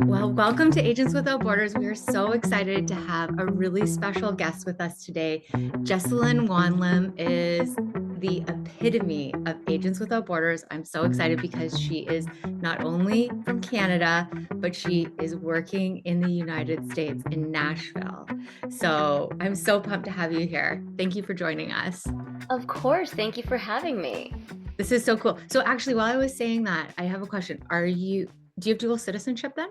Well, welcome to Agents Without Borders. We are so excited to have a really special guest with us today. Jessalyn Wanlim is the epitome of Agents Without Borders. I'm so excited because she is not only from Canada, but she is working in the United States in Nashville. So I'm so pumped to have you here. Thank you for joining us. Of course, thank you for having me. This is so cool. So actually, while I was saying that, I have a question. Do you have dual citizenship then?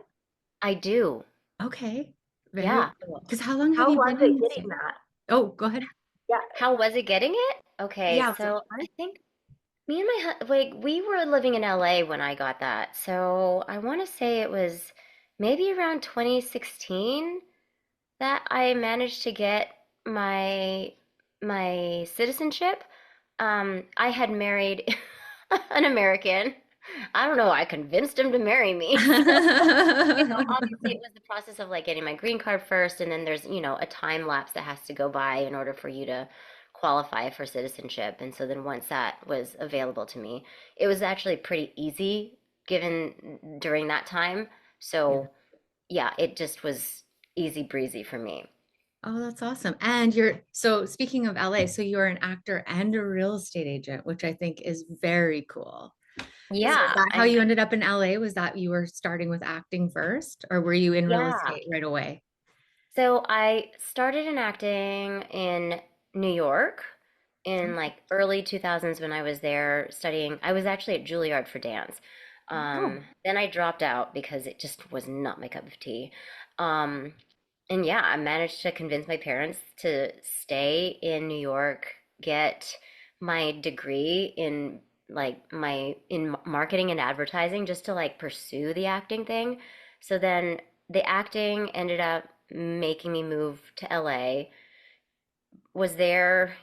I do. Okay, very Yeah. cool. Because how long have How you was been in it the getting States? that? Oh, go ahead. Yeah. How was it getting it? Okay, Yeah, was it so I hard? think me and like we were living in LA when I got that. So I want to say it was maybe around 2016 that I managed to get my my citizenship. I had married an American. I don't know, I convinced him to marry me. Obviously it was the process of like getting my green card first, and then there's, a time lapse that has to go by in order for you to qualify for citizenship. And so then once that was available to me, it was actually pretty easy given during that time. Yeah. So yeah, it just was easy breezy for me. Oh, that's awesome. And so speaking of LA, so you're an actor and a real estate agent, which I think is very cool. So is Yeah, that I how you mean, ended up in LA? Was that you were starting with acting first, or were you in real yeah. estate right away? So I started in acting in New York in like early 2000s when I was there studying. I was actually at Juilliard for dance. Oh, Then I dropped out because it just was not my cup of tea. Um, and yeah, I managed to convince my parents to stay in New York, get my degree in marketing and advertising just to like pursue the acting thing. So then the acting ended up making me move to LA. Was there,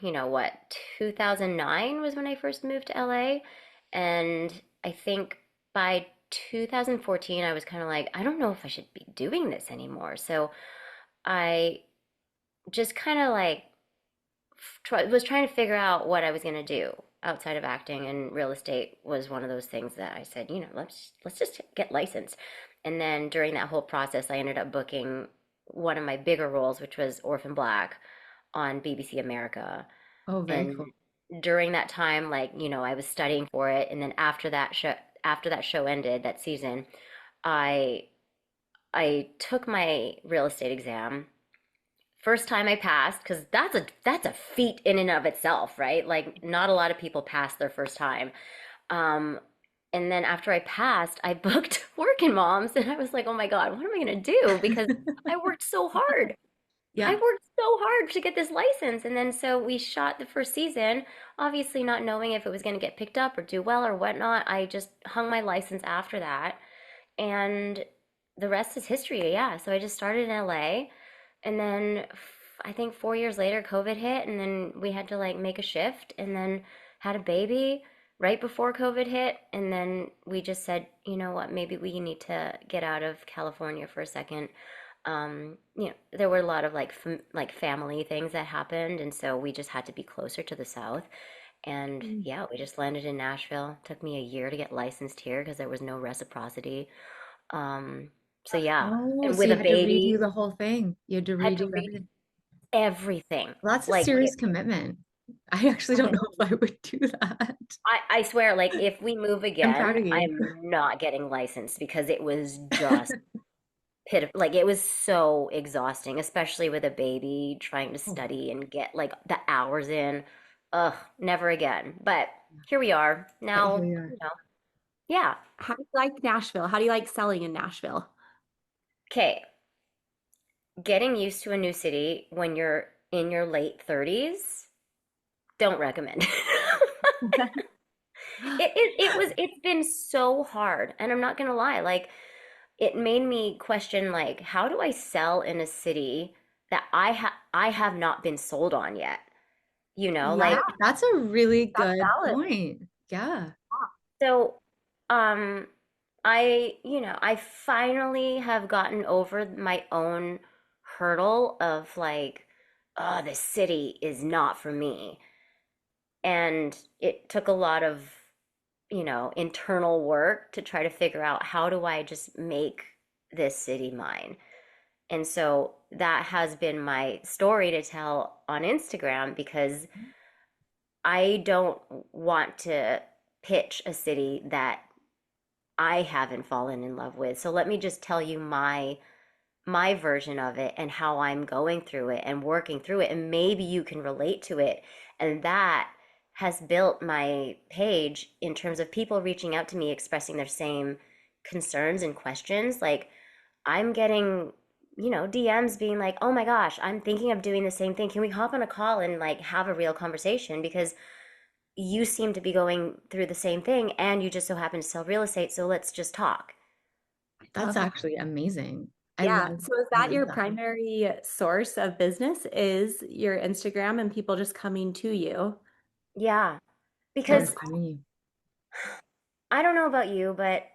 2009 was when I first moved to LA. And I think by 2014, I was kind of like, I don't know if I should be doing this anymore. So I just kind of like was trying to figure out what I was going to do outside of acting, and real estate was one of those things that I said, let's just get licensed. And then during that whole process, I ended up booking one of my bigger roles, which was Orphan Black on BBC America. oh, very And cool. during that time, like, I was studying for it, and then after that show ended, that season, I I took my real estate exam. First time I passed, because that's a feat in and of itself, right? Like not a lot of people pass their first time. Um, and then after I passed, I booked Working Moms, and I was like, oh my God, what am I gonna do? Because I worked so hard. I Yeah. worked so hard to get this license. And then so we shot the first season, obviously not knowing if it was gonna get picked up or do well or whatnot. I just hung my license after that. And the rest is history. Yeah. So I just started in LA, and then I think 4 years later, COVID hit, and then we had to like make a shift, and then had a baby right before COVID hit. And then we just said, you know what, maybe we need to get out of California for a second. There were a lot of like family things that happened, and so we just had to be closer to the South. And Mm. yeah, we just landed in Nashville. Took me a year to get licensed here because there was no reciprocity. Um, so yeah, Oh, and so with you a had to redo baby, the whole thing. You had to had to redo read everything. everything. Well, that's a Like serious commitment. I actually don't I, know if I would do that. I swear, like if we move I'm proud again, of you. I'm not getting licensed because it was just like it was so exhausting, especially with a baby trying to Oh, study and get like the hours in. Ugh, never again. But here we are but here now, you are. yeah. How do you like Nashville? How do you like selling in Nashville? Okay, getting used to a new city when you're in your late 30s, don't recommend. It's been so hard, and I'm not gonna lie, like it made me question like how do I sell in a city that I have not been sold on yet? Yeah, Like That's a really that's good valid. point. Yeah. so um I finally have gotten over my own hurdle of like, oh, this city is not for me. And it took a lot of internal work to try to figure out how do I just make this city mine. And so that has been my story to tell on Instagram because I don't want to pitch a city that I haven't fallen in love with. So let me just tell you my version of it and how I'm going through it and working through it, and maybe you can relate to it. And that has built my page in terms of people reaching out to me expressing their same concerns and questions. Like I'm getting, DMs being like, "Oh my gosh, I'm thinking of doing the same thing. Can we hop on a call and like have a real conversation because you seem to be going through the same thing and you just so happen to sell real estate, so let's just talk." That's Love that. actually amazing. Yeah. So is I that love your that. primary source of business is your Instagram and people just coming to you? Yeah, They're because finding you. I don't know about you, but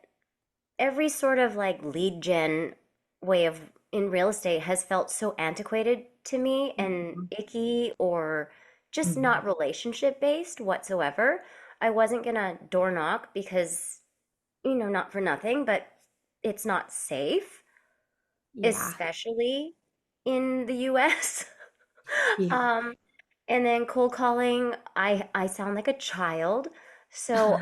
every sort of like lead gen way of in real estate has felt so antiquated to me and Mhm. icky or just Mhm. not relationship based whatsoever. I wasn't gonna door knock because, not for nothing, but it's not safe, Yeah. especially in the US. Yeah. Um, and then cold calling, I sound like a child, so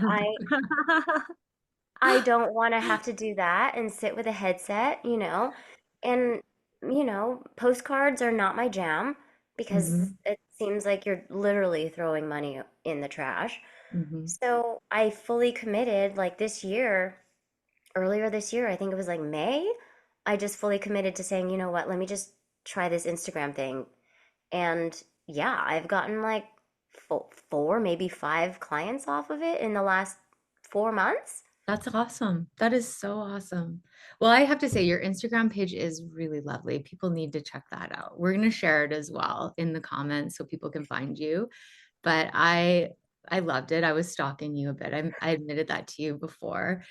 I don't want to have to do that and sit with a headset. And, postcards are not my jam because Hmm. it seems like you're literally throwing money in the trash. Hmm. So I fully committed like earlier this year, I think it was like May, I just fully committed to saying, you know what, let me just try this Instagram thing. And yeah, I've gotten like four, maybe five clients off of it in the last 4 months. That's awesome. That is so awesome. Well, I have to say, your Instagram page is really lovely. People need to check that out. We're going to share it as well in the comments so people can find you. But I loved it. I was stalking you a bit. I admitted that to you before.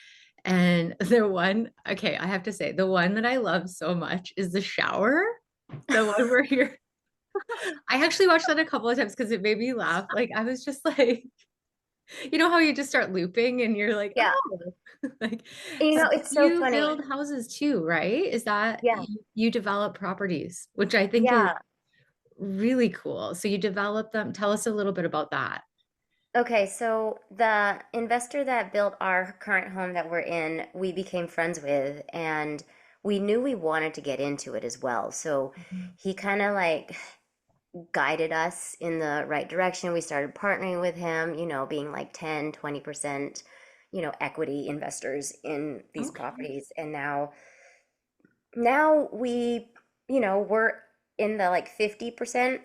And okay, I have to say, the one that I love so much is the shower. The one where you're, I actually watched that a couple of times because it made me laugh. Like, I was just like, you know how you just start looping and you're like, Yeah. oh, like, You so know, it's so you funny. build houses too, right? Is that Yeah. you develop properties, which I think is Yeah. really cool. So you develop them. Tell us a little bit about that. Okay, so the investor that built our current home that we're in, we became friends with, and we knew we wanted to get into it as well. So Mhm. he kind of like guided us in the right direction. We started partnering with him, being like 10, 20%, equity investors in these Okay. properties. And now we're in the like 50%,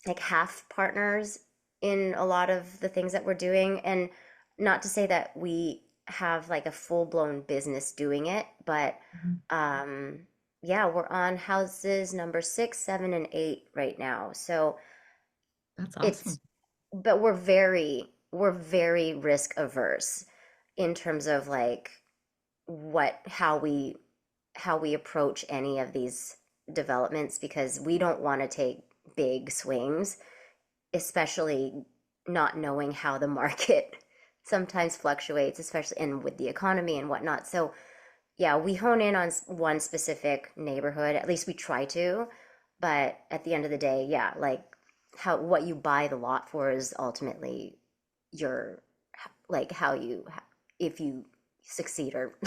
like half partners in a lot of the things that we're doing. And not to say that we have like a full-blown business doing it, but Mhm. um yeah, we're on houses number 6, 7, and 8 right now. So That's it's awesome. but we're very risk averse in terms of like what how we approach any of these developments because we don't want to take big swings, especially not knowing how the market sometimes fluctuates, especially and with the economy and whatnot. So yeah, we hone in on one specific neighborhood. At least we try to, but at the end of the day, yeah, like what you buy the lot for is ultimately your like how you if you succeed or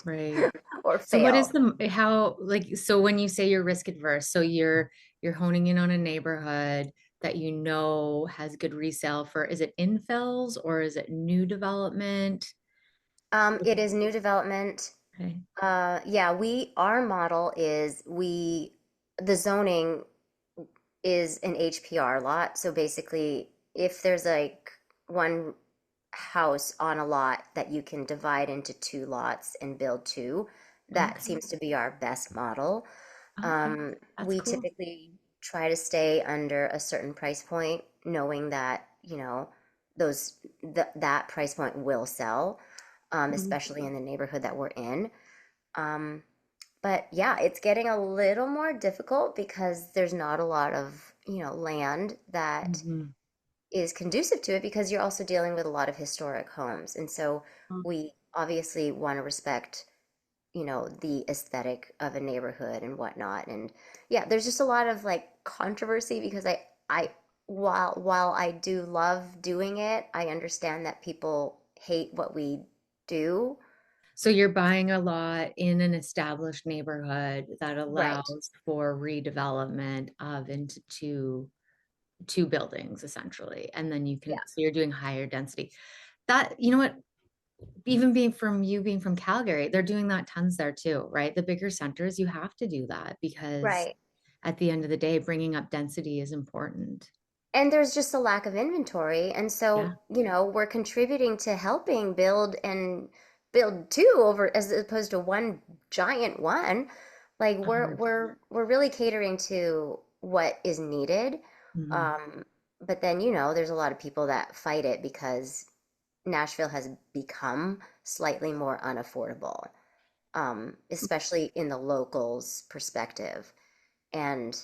Right. or So what is fail. how like so when you say you're risk adverse, so you're honing in on a neighborhood that you know has good resale for, is it infills or is it new development? It is new development. Okay. Yeah, our model is the zoning is an HPR lot. So basically, if there's like one house on a lot that you can divide into two lots and build two, that Okay. seems to be our best model. Okay. That's We cool. typically try to stay under a certain price point, knowing that, that price point will sell, Mhm. especially in the neighborhood that we're in. Um, but yeah, it's getting a little more difficult because there's not a lot of, land that Mhm. is conducive to it because you're also dealing with a lot of historic homes. And so we obviously want to respect the aesthetic of a neighborhood and whatnot. And yeah, there's just a lot of like controversy because I while I do love doing it, I understand that people hate what we do. So you're buying a lot in an established neighborhood that Right. allows for redevelopment of into two buildings essentially. And then you can, Yeah. so you're doing higher density. That, you know what, even being from Calgary, they're doing that tons there too, right? The bigger centers, you have to do that because Right. at the end of the day, bringing up density is important. And there's just a lack of inventory. And Yeah, so, we're contributing to helping build and build two over as opposed to one giant one. Like we're 100%. we're we're really catering to what is needed. Mhm. Um, but then, there's a lot of people that fight it because Nashville has become slightly more unaffordable, especially in the locals' perspective. And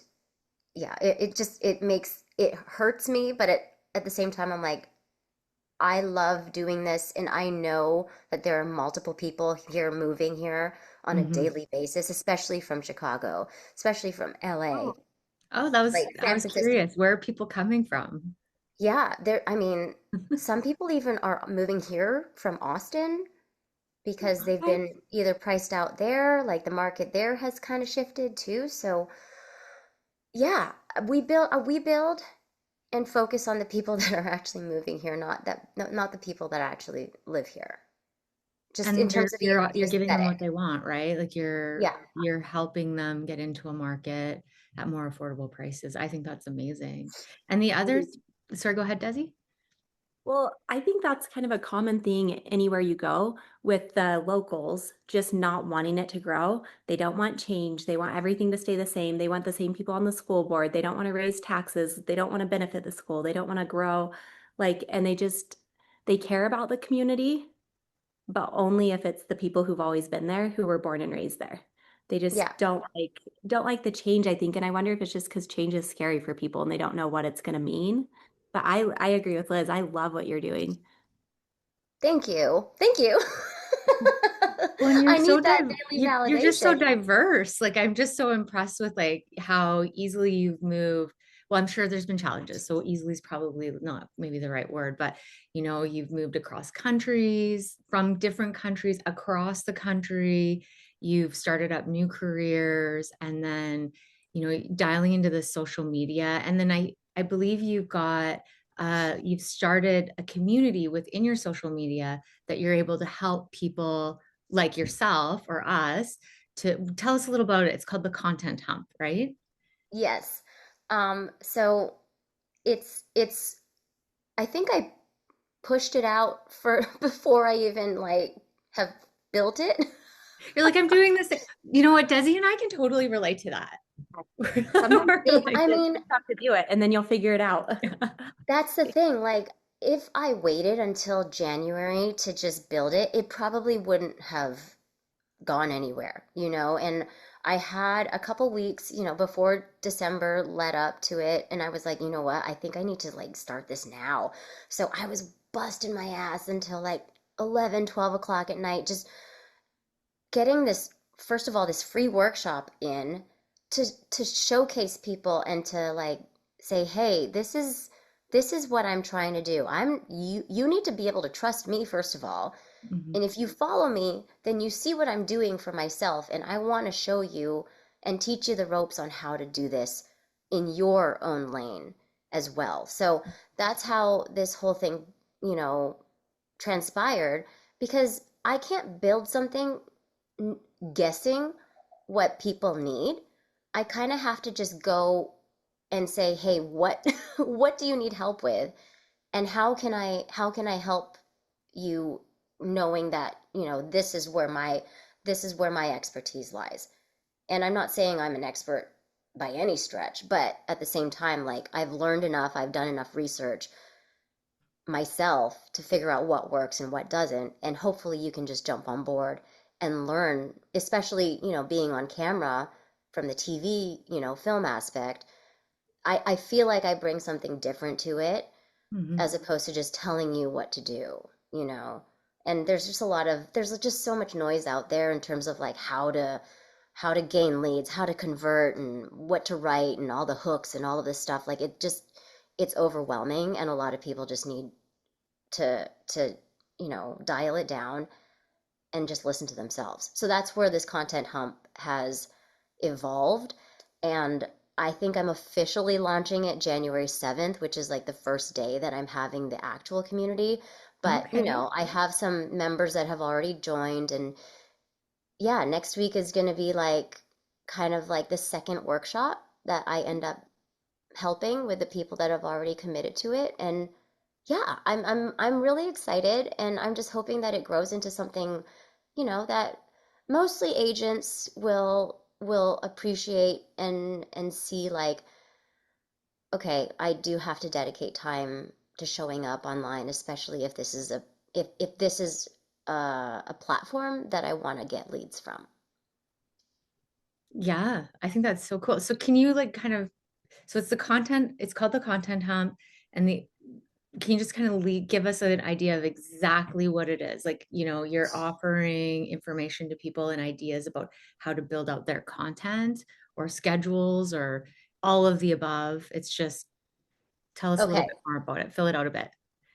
yeah, it just it hurts me, but at the same time, I'm like, I love doing this, and I know that there are multiple people here moving here on a Mhm. daily basis, especially from Chicago, especially from LA, Oh, oh, that was, like I San was Francisco. curious. Where are people coming from? Yeah, I mean, some people even are moving here from Austin because they've Okay. been either priced out there, like the market there has kind of shifted too. So yeah, we build and focus on the people that are actually moving here, not the people that actually live here. Just in And terms of the you're giving them aesthetic. what they want, right? Like Yeah. you're helping them get into a market at more affordable prices. I think that's amazing. And the other, sorry, go ahead, Desi. Well, I think that's kind of a common thing anywhere you go with the locals just not wanting it to grow. They don't want change. They want everything to stay the same. They want the same people on the school board. They don't want to raise taxes. They don't want to benefit the school. They don't want to grow. And they care about the community, but only if it's the people who've always been there, who were born and raised there. They Yeah. just don't like the change, I think. And I wonder if it's just because change is scary for people and they don't know what it's going to mean. But I agree with Liz. I love what you're doing. Thank you. Thank you. Well, and I need that daily you're just so validation. diverse. Like I'm just so impressed with like how easily you've moved. Well, I'm sure there's been challenges, so easily is probably not maybe the right word, but you've moved across countries, from different countries across the country. You've started up new careers, and then dialing into the social media, and then I believe you've started a community within your social media that you're able to help people like yourself or us to tell us a little about it. It's called the content hump, right? Yes. So it's I think I pushed it out for before I even like have built it. You're like, I'm doing this. You know what? Desi and I can totally relate to that. Sometimes We're you like, I just mean, have to do it and then you'll figure it out. that's the thing. Like, if I waited until January to just build it, it probably wouldn't have gone anywhere. And I had a couple weeks, before December led up to it, and I was like, you know what? I think I need to like start this now. So I was busting my ass until like 11, 12 o'clock at night, just getting this, first of all, this free workshop in to showcase people and to like say, hey, this is what I'm trying to do. You need to be able to trust me first of all. mhm. And if you follow me, then you see what I'm doing for myself, and I want to show you and teach you the ropes on how to do this in your own lane as well. So that's how this whole thing, you know, transpired, because I can't build something guessing what people need. I kind of have to just go and say, "Hey, what what do you need help with? And how can I help you, knowing that, this is where my expertise lies." And I'm not saying I'm an expert by any stretch, but at the same time, like, I've learned enough, I've done enough research myself to figure out what works and what doesn't, and hopefully you can just jump on board and learn, especially, being on camera from the TV, film aspect. I feel like I bring something different to it Mhm. as opposed to just telling you what to do, you know. And there's just so much noise out there in terms of like how to gain leads, how to convert, and what to write, and all the hooks and all of this stuff. Like it's overwhelming, and a lot of people just need to dial it down and just listen to themselves. So that's where this content hump has evolved. And I think I'm officially launching it January 7th, which is like the first day that I'm having the actual community. But, Okay. I have some members that have already joined. And yeah, next week is going to be like kind of like the second workshop that I end up helping with the people that have already committed to it. And yeah, I'm really excited, and I'm just hoping that it grows into something, that mostly agents will appreciate and see like, okay, I do have to dedicate time to showing up online, especially if this is a platform that I want to get leads from. Yeah, I think that's so cool. So can you like kind of, so it's the content, it's called the content hump, and the can you just kind of give us an idea of exactly what it is? Like, you're offering information to people and ideas about how to build out their content or schedules or all of the above. It's just tell us a little Okay, bit more about it. Fill it out a bit.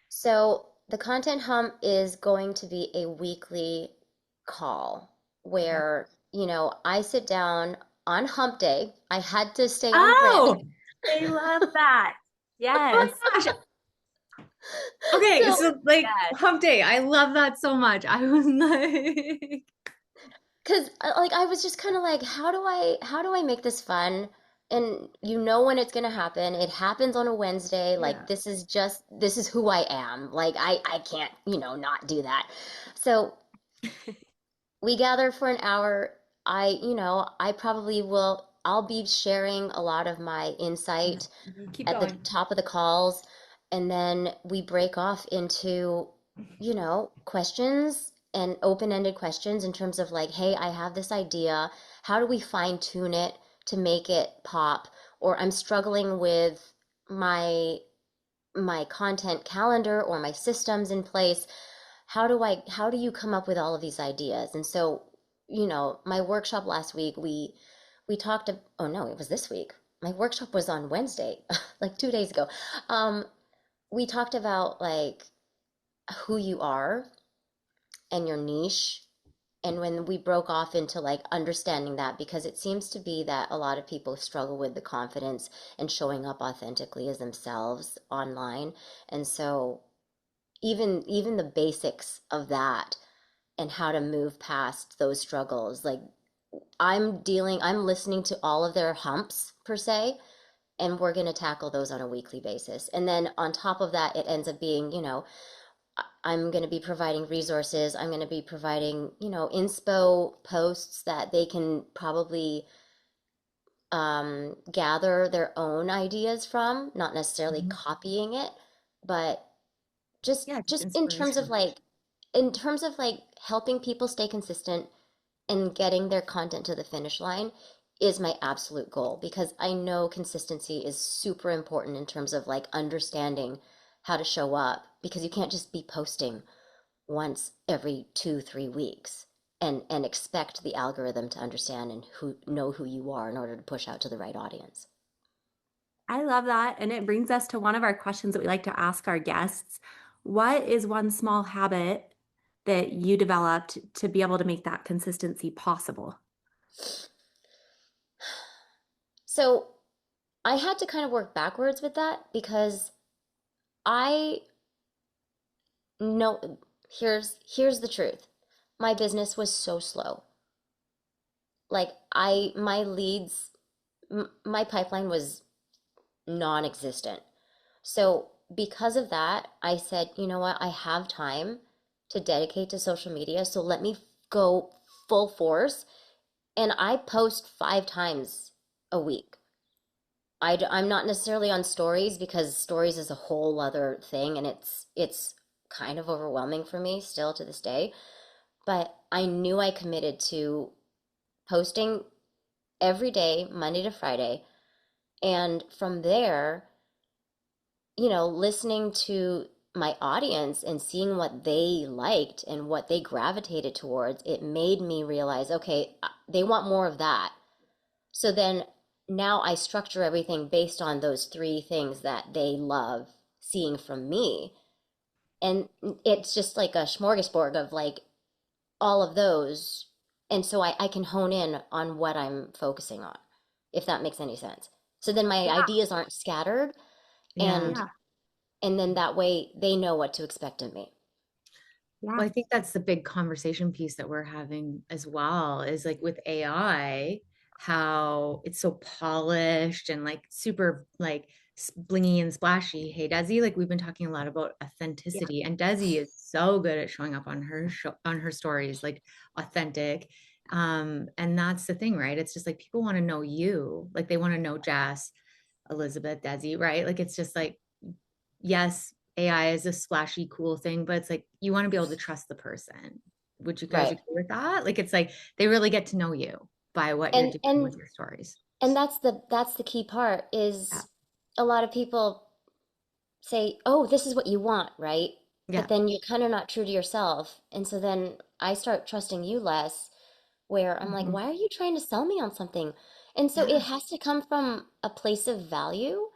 so the content hump is going to be a weekly call Okay. where, I sit down on hump day. I had to stay on brand. Oh, I love that. Oh Yes. my gosh. Okay, So, so like Yes. hump day, I love that so much. I was like, because like I was just kind of like, how do I make this fun? And you know when it's gonna happen. It happens on a Wednesday. Like yeah. this is who I am. Like I can't, not do that. So we gather for an hour. I probably I'll be sharing a lot of my insight Keep at the going. top of the calls, and then we break off into, questions and open-ended questions in terms of like, hey, I have this idea. How do we fine tune it to make it pop? Or I'm struggling with my my content calendar or my systems in place. How do you come up with all of these ideas? And so, my workshop last week, we talked, oh no, it was this week. My workshop was on Wednesday, like 2 days ago. Um, we talked about like who you are and your niche. And when we broke off into like understanding that, because it seems to be that a lot of people struggle with the confidence and showing up authentically as themselves online. And so even the basics of that and how to move past those struggles, like I'm listening to all of their humps per se, and we're going to tackle those on a weekly basis. And then on top of that, it ends up being, I'm going to be providing resources. I'm going to be providing, inspo posts that they can probably gather their own ideas from, not necessarily Mhm. copying it, but just Yeah, just just in terms of inspiration. like helping people stay consistent and getting their content to the finish line is my absolute goal, because I know consistency is super important in terms of like understanding how to show up, because you can't just be posting once every 2, 3 weeks and expect the algorithm to understand and know who you are in order to push out to the right audience. I love that. And it brings us to one of our questions that we like to ask our guests. What is one small habit that you developed to be able to make that consistency possible? So I had to kind of work backwards with that, because I know, here's the truth. My business was so slow. Like my leads, my pipeline was non-existent. So because of that, I said, you know what? I have time to dedicate to social media, so let me go full force. And I post 5 times a week. I'm not necessarily on stories, because stories is a whole other thing, and it's kind of overwhelming for me still to this day. But I knew I committed to posting every day, Monday to Friday. And from there, listening to my audience and seeing what they liked and what they gravitated towards, it made me realize, okay, they want more of that. So then now I structure everything based on those three things that they love seeing from me. And it's just like a smorgasbord of like all of those. And so I can hone in on what I'm focusing on, if that makes any sense. So then my Yeah, ideas aren't scattered, Yeah. and yeah, then that way they know what to expect of me. yeah, Well, I think that's the big conversation piece that we're having as well is like with AI, how it's so polished and like super like blingy and splashy. Hey, Desi, like we've been talking a lot about yeah, authenticity, and Desi is so good at showing up on her show, on her stories, like authentic. And that's the thing, right? It's just like people want to know you, like they want to know Jess, Elizabeth, Desi, right? Like it's just like yes, AI is a splashy, cool thing, but it's like you want to be able to trust the person. Would you guys Right. agree with that? Like it's like they really get to know you by what you're And doing with and your stories. and that's the key part Yeah. is a lot of people say, "Oh, this is what you want," right? But Yeah. then you're kind of not true to yourself. And so then I start trusting you less, where I'm like, Mhm. "Why are you trying to sell me on something?" And so it Yeah. has to come from a place of value,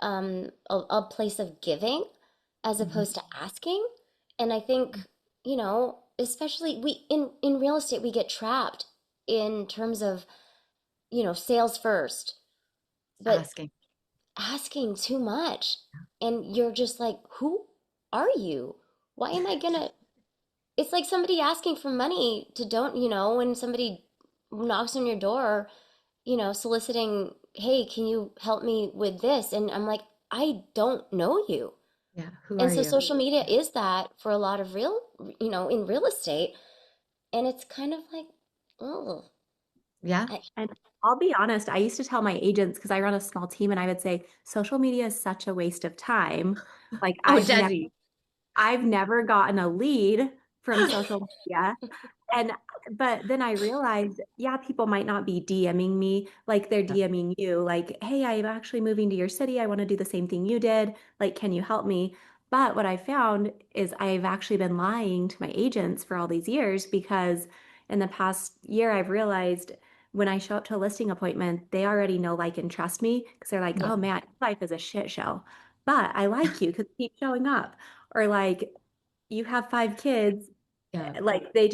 a place of giving, as Mhm. opposed to asking. And I think, especially we in real estate, we get trapped in terms of, sales first, but Asking. asking too much. And you're just like, who are you? Why am I gonna? It's like somebody asking for money to don't, when somebody knocks on your door, soliciting, hey, can you help me with this? And I'm like, I don't know you. Yeah. Who And are so you? social media is that for a lot of in real estate. And it's kind of like, oh, Yeah. I, and I'll be honest, I used to tell my agents because I run a small team and I would say social media is such a waste of time. Like Oh, Desi. I've never gotten a lead from social media. And but then I realized, yeah, people might not be DMing me like they're Yeah. DMing you, like, hey, I'm actually moving to your city. I want to do the same thing you did. Like, can you help me? But what I found is I've actually been lying to my agents for all these years because in the past year, I've realized when I show up to a listing appointment, they already know, like, and trust me because they're like, yeah, oh man, life is a shit show. But I like you because you keep showing up. Or like, you have 5 kids, Yeah. like they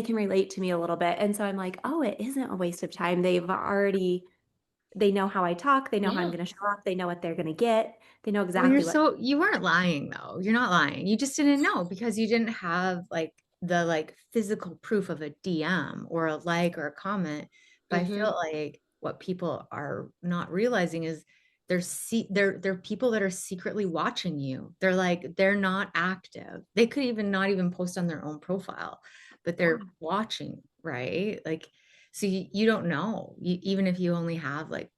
can relate to me a little bit. And so I'm like, oh, it isn't a waste of time. They know how I talk, they know how I'm yeah, going to show up, they know what they're going to get, they know Well, you're exactly what. so you weren't lying though. You're not lying. You just didn't know because you didn't have like the like physical proof of a DM or a like or a comment. But I mm-hmm, feel like what people are not realizing is they're people that are secretly watching you. They're like they're not active. They could even not even post on their own profile, but Yeah, they're watching, right? Like so you don't know. Even if you only have like,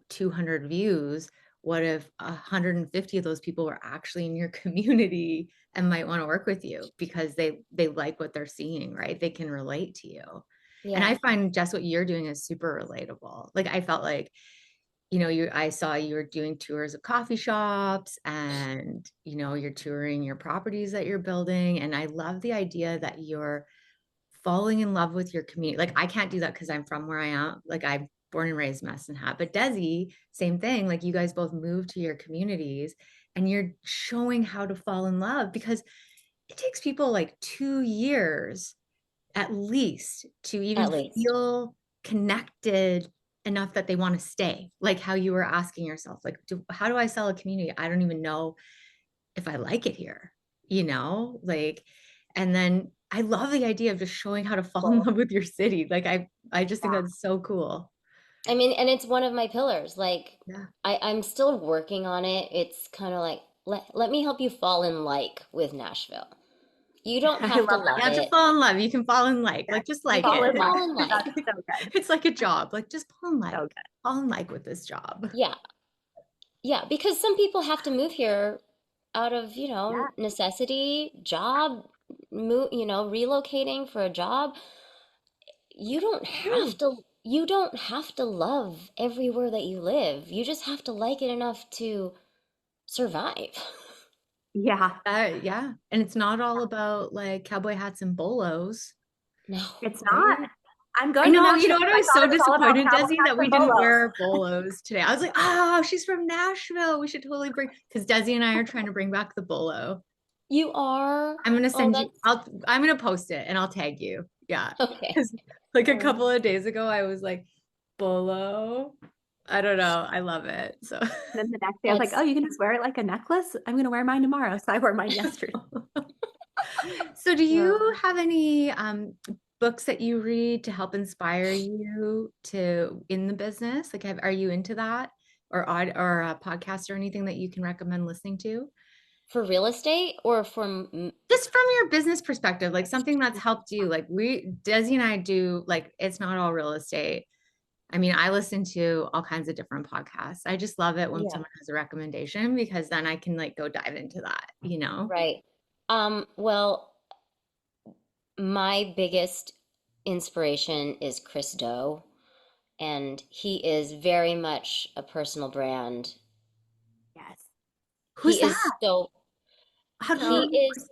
200 views, what if 150 of those people were actually in your community and might want to work with you because they like what they're seeing, right? They can relate to you. And yeah, I find just what you're doing is super relatable. Like I felt like, I saw you were doing tours of coffee shops and, you're touring your properties that you're building. And I love the idea that you're falling in love with your community. Like I can't do that because I'm from where I am. Like I'm born and raised Medicine Hat. But Desi, same thing. Like you guys both moved to your communities and you're showing how to fall in love because it takes people like 2 years at least to at even least. feel connected enough that they want to stay. Like how you were asking yourself, like, how do I sell a community? I don't even know if I like it here, like, and then I love the idea of just showing how to fall in love with your city. Like I just think yeah. that's so cool. I mean, and it's one of my pillars. Like, Yeah. I'm still working on it. It's kind of like, let me help you fall in like with Nashville. You don't I have to love You love have to it. fall in love. You can fall in like just that. like Fall it. in Fall line. in That's like. so good. It's like a job. Like just So good. fall in like with this job. Yeah. Yeah, because some people have to move here out of, Yeah. necessity, job, relocating for a job. True. You don't have to love everywhere that you live. You just have to like it enough to survive. Yeah, Yeah. And it's not all about like cowboy hats and bolos, No, it's not. right? I'm I going to know, you Nashville know what? because I I was so thought it was all about disappointed, cowboy Desi, hats that we and didn't bolos. wear our bolos today. I was like, oh, she's from Nashville. We should totally bring, because Desi and I are trying to bring back the bolo. you are. I'm gonna Oh, send you, that's I'm gonna post it and I'll tag you. Yeah. okay. Because like a Oh. couple of days ago, I was like, bolo. I don't know. I love it. So Then the next day I was like, oh, That's you can just wear it like a necklace. I'm going to wear mine tomorrow. So I wore mine yesterday. So do Yeah. you have any books that you read to help inspire you to in the business? Like are you into that or a podcast or anything that you can recommend listening to? for real estate or from, Just from your business perspective, like something that's helped you. Like Desi and I do like it's not all real estate. I mean, I listen to all kinds of different podcasts. I just love it when yeah, someone has a recommendation because then I can like go dive into that, you know? right. Well, my biggest inspiration is Chris Do, and he is very much a personal brand. Yes. Who's He that? is so, How do he So you is,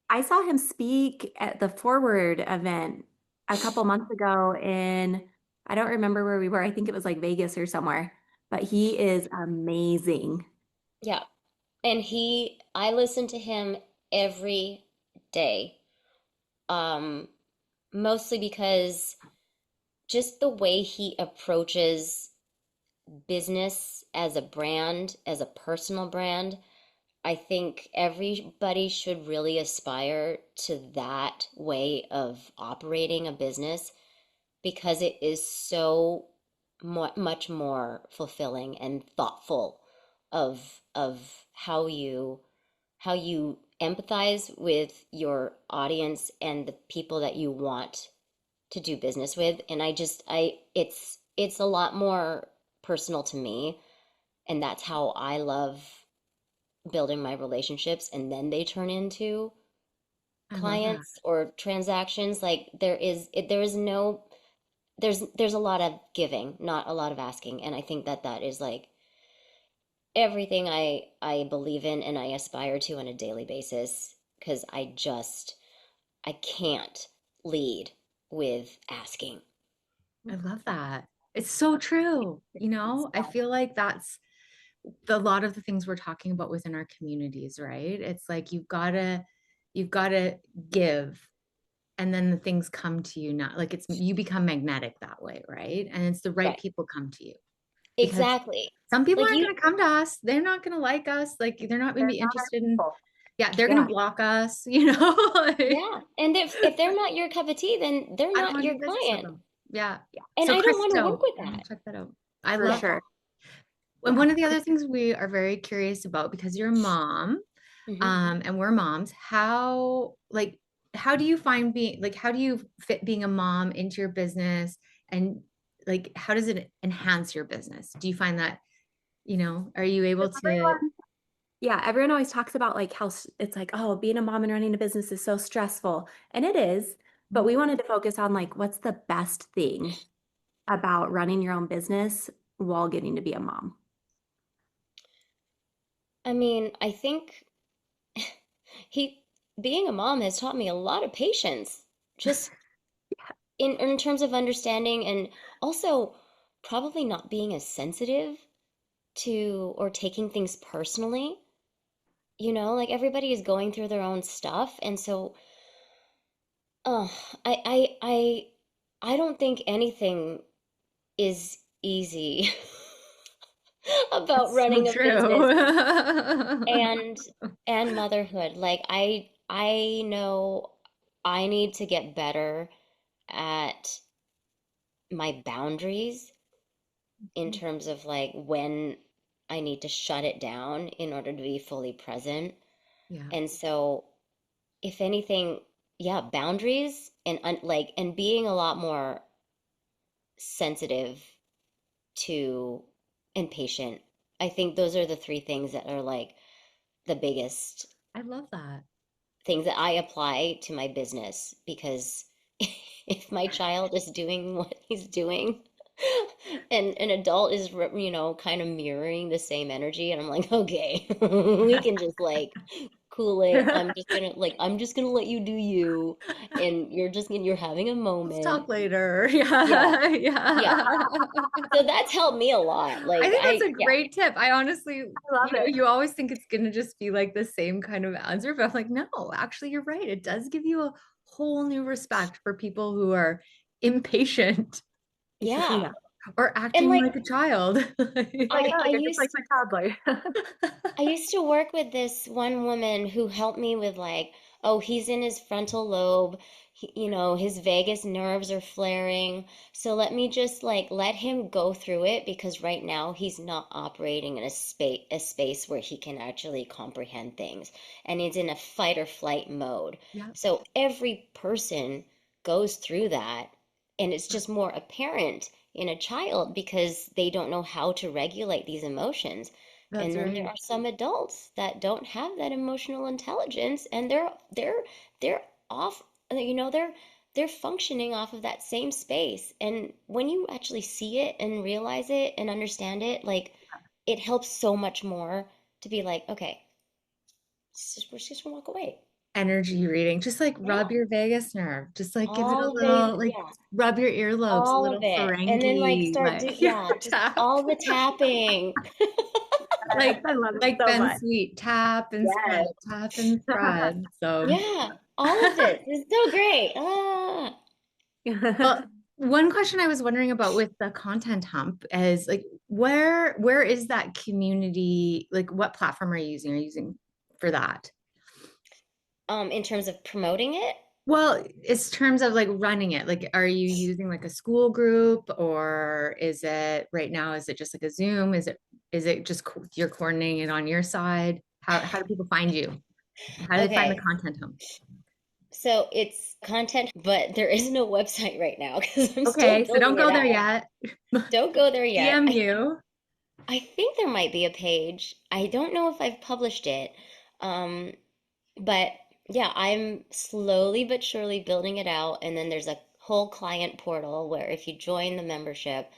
I saw him speak at the Forward event a couple months ago in, I don't remember where we were. I think it was like Vegas or somewhere, but he is amazing. yeah. And I listen to him every day. Um, Mostly because just the way he approaches business as a brand, as a personal brand, I think everybody should really aspire to that way of operating a business because it is so much more fulfilling and thoughtful of how you empathize with your audience and the people that you want to do business with. And it's a lot more personal to me, and that's how I love building my relationships, and then they turn into I love that. clients or transactions. Like there is no there's a lot of giving, not a lot of asking, and I think that that is like everything I believe in and I aspire to on a daily basis because I can't lead with asking. I love that. It's so true. You know, I feel like that's a lot of the things we're talking about within our communities, right? It's like you've got to give and then the things come to you, not like it's you become magnetic that way, right? And it's the right Right. people come to you because Exactly. some people Like aren't you, going to come to us. They're not going to like us. Like they're not going to They're be not our interested in, people. yeah, they're going to Yeah. block us, you know? Like, yeah. And if they're not your cup of tea, then they're I don't not want to your do business with client. them. Yeah. And So I don't want to work Christo, with I'm gonna that. check that out. I For love that. sure. And Yeah. one of the other things we are very curious about because you're a mom, Hmm. and we're moms, how do you find being like how do you fit being a mom into your business and like how does it enhance your business? Do you find that, are you able to Everyone, yeah, everyone always talks about like how it's like, oh, being a mom and running a business is so stressful. And it is, but we wanted to focus on like what's the best thing about running your own business while getting to be a mom. I mean, I think he being a mom has taught me a lot of patience, just in terms of understanding and also probably not being as sensitive to or taking things personally. Like everybody is going through their own stuff, and so oh, I I I I don't think anything is easy about That's so running a business true. and and motherhood. Like I know I need to get better at my boundaries in terms of like when I need to shut it down in order to be fully present. Yeah, And so if anything, yeah, boundaries and and being a lot more sensitive to and patient. I think those are the three things that are like the biggest I love that. things that I apply to my business because if my child is doing what he's doing and an adult is, kind of mirroring the same energy, and I'm like, okay, we can just like cool it. I'm just gonna let you do you, and you're having a Let's talk moment. later. Yeah, Yeah, yeah. yeah. So that's helped me a lot. I Like think that's a yeah, great tip. I honestly, I love it. you always think it's going to just be like the same kind of answer, but I'm like, no, actually, you're right. It does give you a whole new respect for people who are impatient yeah. Yeah. or And acting like like a child. Oh my I God, I you're just like used my toddler. I used to work with this one woman who helped me with like, oh, he's in his frontal lobe, his vagus nerves are flaring. So let me just like let him go through it because right now he's not operating in a space where he can actually comprehend things and he's in a fight or flight mode. Yeah, So every person goes through that and it's just more apparent in a child because they don't know how to regulate these emotions. that's And then there right. are some adults that don't have that emotional intelligence and they're off, they're functioning off of that same space. And when you actually see it and realize it and understand it, like it helps so much more to be like, okay, we're just gonna walk away. Energy reading, just like Yeah. rub your vagus nerve, just like give it a All of it, little, like yeah. rub your earlobes, a All of little it. And then like Ferengi, start like yeah, just tap. all the tapping. Yes, like I love it like so Ben much. Sweet, tap and spread, Yes. tap and spread. So Yeah, all of it. It's so great. well, one question I was wondering about with the content hump is like where is that community? Like what platform are you using? Are you using for that? In terms of promoting it. Well, it's terms of like running it. Like, are you using like a school group or is it right now, is it just like a Zoom? Is it just you're coordinating it on your side? How do people find you? How do they find the Okay, content hump? so it's content, but there is no website right now because I'm still Okay, so don't building it go there out. yet. Don't go there yet. DM I you. I think there might be a page. I don't know if I've published it. Um, but yeah, I'm slowly but surely building it out. And then there's a whole client portal where if you join the membership,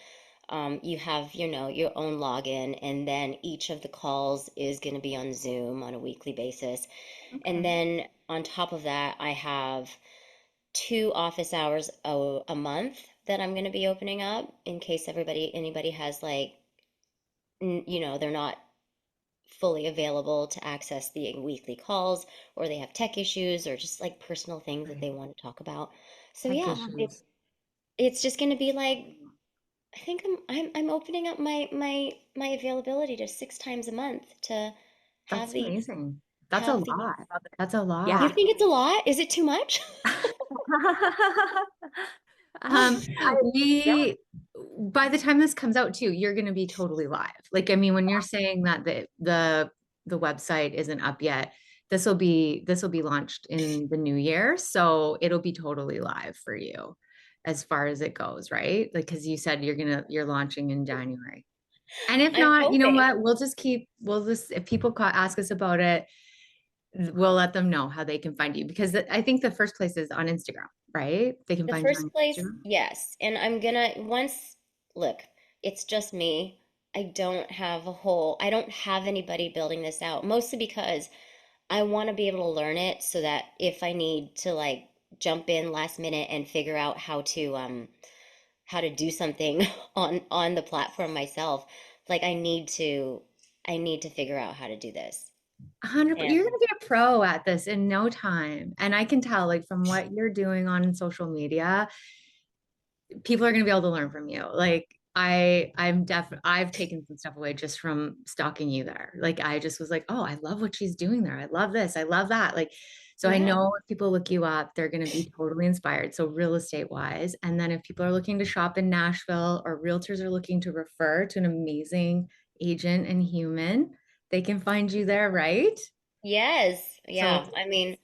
you have, your own login, and then each of the calls is going to be on Zoom on a weekly basis. And Okay. then on top of that, I have 2 office hours a month that I'm going to be opening up in case anybody has like, they're not fully available to access the weekly calls or they have tech issues or just like personal things that Right. they want to talk about. So Tech yeah, issues. it's just going to be like I think I'm opening up my availability to 6 times a month to have That's these amazing. That's a have these. lot. That's a You Yeah. lot. think it's a lot? Is it too much? Um, I, yeah. we by the time this comes out too, you're going to be totally live. Like, I mean, when you're saying that the website isn't up yet, this will be launched in the new year, so it'll be totally live for you as far as it goes, right? Like, because you said you're launching in January. And if I'm not, you know hoping. what? We'll just if people ask us about it, we'll let them know how they can find you because I think the first place is on Instagram, right? They can The find you on first place, Instagram. yes. And I'm gonna once look, it's just me. I don't have anybody building this out, mostly because I want to be able to learn it so that if I need to like jump in last minute and figure out how to do something on the platform myself, like I need to figure out how to do this. 100, you're And gonna be a pro at this in no time. And I can tell, like, from what you're doing on social media, people are gonna be able to learn from you. Like, I've taken some stuff away just from stalking you there. Like, I just was like, oh, I love what she's doing there. I love this. I love that. Like, so I yeah. know if people look you up, they're gonna be totally inspired. So real estate wise, and then if people are looking to shop in Nashville or realtors are looking to refer to an amazing agent and human, they can find you there, right? Yes. So Yeah. I mean,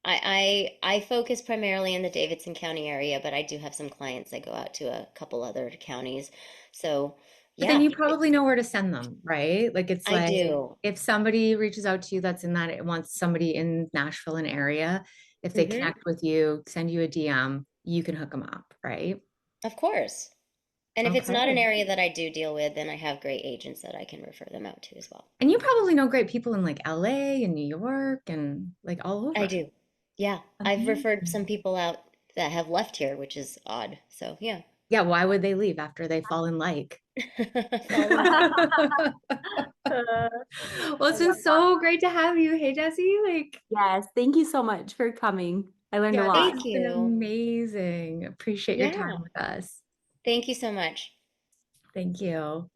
I focus primarily in the Davidson County area, but I do have some clients that go out to a couple other counties. So, but then yeah, you probably know where to send them, right? Like it's I like do. if somebody reaches out to you that's in that it wants somebody in Nashville and area, if they Hmm. connect with you, send you a DM, you can hook them up, right? Of course. And if it's not an Okay. area that I do deal with, then I have great agents that I can refer them out to as well. And you probably know great people in like LA and New York and like all I over. do. Yeah. I've referred Amazing. some people out that have left here, which is odd. So, yeah. Yeah, why would they leave after they fall in like? Fall in love. Well, it's been so great to have you. Hey, Jesse, like, Yes, thank you so much for coming. I learned a yeah, this lot. Thank has been you. amazing. Appreciate your time Yeah. with us. Thank you so much. Thank you.